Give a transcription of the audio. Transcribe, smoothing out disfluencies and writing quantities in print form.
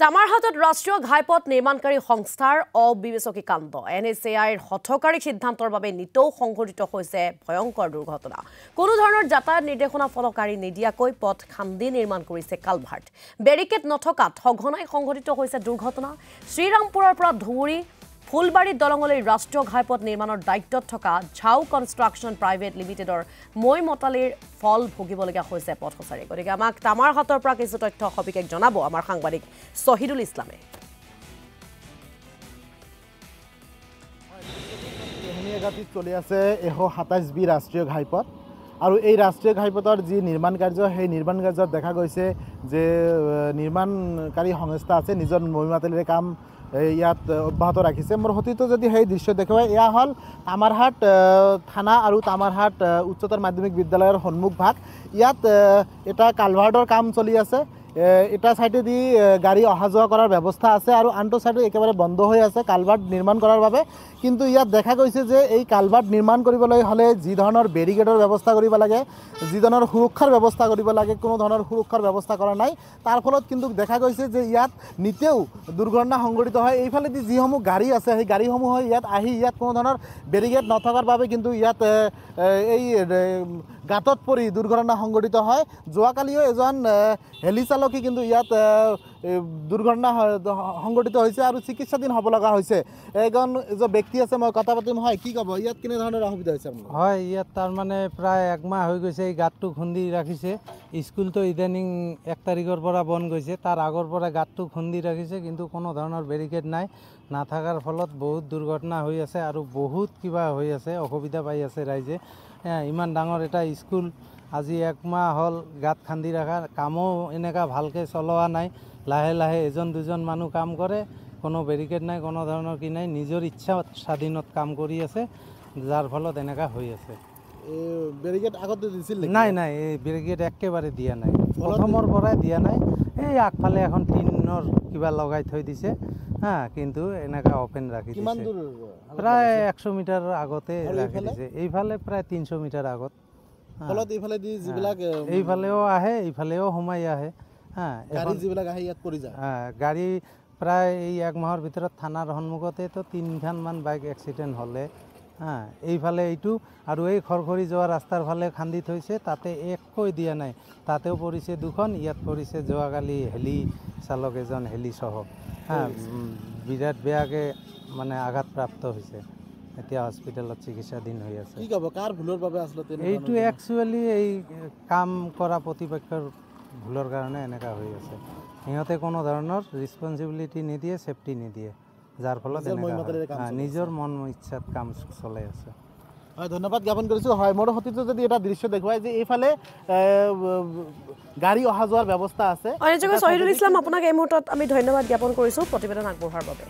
তামাৰহাটত ৰাষ্ট্ৰীয় ঘাইপথ নিৰ্মাণকাৰী সংস্থাৰ অবিবেচকি কাণ্ড NHAIৰ হঠকাৰী সিদ্ধান্তৰ বাবে নিতৌ সংঘটিত হৈছে ভয়ংকৰ দুৰ্ঘটনা কোনো ধৰণৰ যাতায়াত নিৰ্দেশনা ফলকাৰী নিদিয়াকৈ পথ খান্দি নিৰ্মাণ কৰিছে কালভাৰ্ট বেৰিকেড নথকাত সঘনাই সংঘটিত হৈছে দুৰ্ঘটনা শ্ৰীৰামপুৰৰ পৰা ধুবুৰী ফুলবাৰী দলঙলৈ ৰাষ্ট্ৰীয় ঘাইপথ নিৰ্মাণৰ দায়িত্বত থকা ঝাও কনষ্ট্ৰাকশ্যন প্ৰাইভেট লিমিটেডৰ মই মতালিৰ ফল ভুগিবলগীয়া হৈছে পথচাৰী গতিকে আমাক তামাৰহাটৰ পৰা কিছু তথ্য সবিশেষ জনাব আমাৰ সাংবাদিক শহীদুল ইছলামে হেমিয়াগাতিত চলি আছে 127 বি ৰাষ্ট্ৰীয় ঘাইপথ আৰু এই ৰাষ্ট্ৰীয় ঘাইপথৰ যি নিৰ্মাণ কাৰ্য সেই নিৰ্মাণ কাৰ্যত দেখা গৈছে যে নিৰ্মাণকাৰী সংস্থা আছে নিজৰ মই মতালিৰে কাম ইয়াত অব্যাহত ৰাখিছে মোৰ হতিতো যদি সেই দৃশ্য দেখুৱাই এয়া হল তামাৰহাট থানা আৰু তামাৰহাট উচ্চতৰ মাধ্যমিক বিদ্যালয়ৰ সন্মুখ ভাগ ইয়াত এটা কালভাৰ্টৰ কাম চলি আছে এটা সাইডে দি গাড়ী অহা যোৱা কৰাৰ ব্যৱস্থা আছে আৰু আনটো সাইডে একেবাৰে বন্ধ হৈ আছে কালভাৰ্ট নিৰ্মাণ কৰাৰ বাবে কিন্তু ইয়াত দেখা গৈছে যে এই কালভাৰ্ট নিৰ্মাণ কৰিবলৈ হলে যি ধৰণৰ বেৰিকেডৰ ব্যৱস্থা কৰিব লাগে যি ধৰণৰ সুৰক্ষাৰ ব্যৱস্থা কৰিব লাগে কোনো ধৰণৰ সুৰক্ষাৰ ব্যৱস্থা কৰা নাই তাৰ ফলত কিন্তু দেখা গৈছে যে ইয়াত নিতেও দুৰ্ঘটনা সংঘটিত হয় এইফালে দি যিসমূহ গাড়ী আছে সেই গাড়ীসমূহ ইয়াত আহি ইয়াত কোনো ধৰণৰ বেৰিকেড নথকাৰ বাবে কিন্তু ইয়াত এই গাতত পৰি দুৰ্ঘটনা সংঘটিত হয় যোৱাকালিও এজন হেলি চালকী কিন্তু ইয়াত দুৰ্ঘটনা সংঘটিত হৈছে আৰু চিকিৎসাধীন হ'ব লগা হৈছে এজন যে ব্যক্তি আছে মই কথা পাতিম হয় কি ক'ব ইয়াত কিনে ধৰণৰ অসুবিধা হৈছে হয় ইয়াত তাৰ মানে প্ৰায় এক মাহ হৈ গৈছে এই গাঁতটো খুন্দি ৰাখিছে স্কুলটো ইদানিং 1 তাৰিখৰ পৰা বন্ধ গৈছে তাৰ আগৰ পৰা গাঁতটো খুন্দি ৰাখিছে কিন্তু কোনো ধৰণৰ বেৰিকেড নাই নাথাকাৰ ফলত বহুত দুৰ্ঘটনা হৈ আছে আৰু বহুত কিবা হৈ আছে অসুবিধা পাই আছে ৰাইজে ইমান ডাঙৰ এটা স্কুল আজি এক মাহ হল গাঁত খান্দি ৰাখা কামো এনেকা ভালকে চলোৱা নাই লাহে লাহে এজন দুজন মানুহ কাম কৰে কোনো বেৰিকেড নাই কোনো ধৰণৰ কি নাই নিজৰ ইচ্ছা স্বাধীনত কাম কৰি আছে যাৰ ফলত এনেকা হৈ আছে বেৰিকেড আগতে দিছিল নাই নাই এই বেৰিকেড একেবাৰে দিয়া নাই প্ৰথমৰ পৰাই দিয়া নাই এই আগফালে এখন টিনৰ কিবা লগাই থৈ দিছে কিন্তু এনেকা ওপেন ৰাখি দিছে কিমান দূৰ প্ৰায় 100 মিটাৰ আগতে ৰাখি দিছে এইফালে প্ৰায় 300 মিটাৰ আগত ফলত এইফালে দি যিবিলাক এইফালেও আহে এইফালেও সোমাই আহে গাড়ী যিবিলাক আহে ইয়াত পৰি যায় গাড়ী প্ৰায় এই এক মাহৰ ভিতৰত থানাৰ সন্মুখতে তো 3খন মান বাইক এক্সিডেণ্ট হ'লে এইফালে এইটো আৰু এই খৰখৰি যোৱা ৰাস্তাৰ ফালে খান্দি থৈছে তাতে একোই দিয়া নাই তাতেও পৰিছে দুখন ইয়াত পৰিছে যোৱাকালি হেলি চালক এজন হেলি সহ বিৰাট বেয়াকে মানে আঘাতপ্ৰাপ্ত হৈছে এতিয়া হস্পিটেলত চিকিৎসাধীন হৈ আছে কি ক'ব কাৰ ভুলৰ বাবে আসলতে এইটো একচুৱেলি এই কাম কৰা প্ৰতিপক্ষৰ ভুলৰ কাৰণে এনেকা হৈ আছে সিহঁতে কোনো ধৰণৰ ৰেসপন্সিবিলিটি নিদিয়ে সেফটি নিদিয়ে যাৰ ফলত নিজৰ মন ইচ্ছাত কাম চলাই আছে হয় ধন্যবাদ জ্ঞাপন কৰিছোঁ হয় মোৰ হতিতো যদি এটা দৃশ্য দেখুৱাই যে এইফালে গাড়ী অহা যোৱাৰ ব্যৱস্থা আছে শহীদুল ইছলাম আপোনাক এই মুহূৰ্তত আমি ধন্যবাদ জ্ঞাপন কৰিছোঁ প্ৰতিবেদন আগবঢ়োৱাৰ বাবে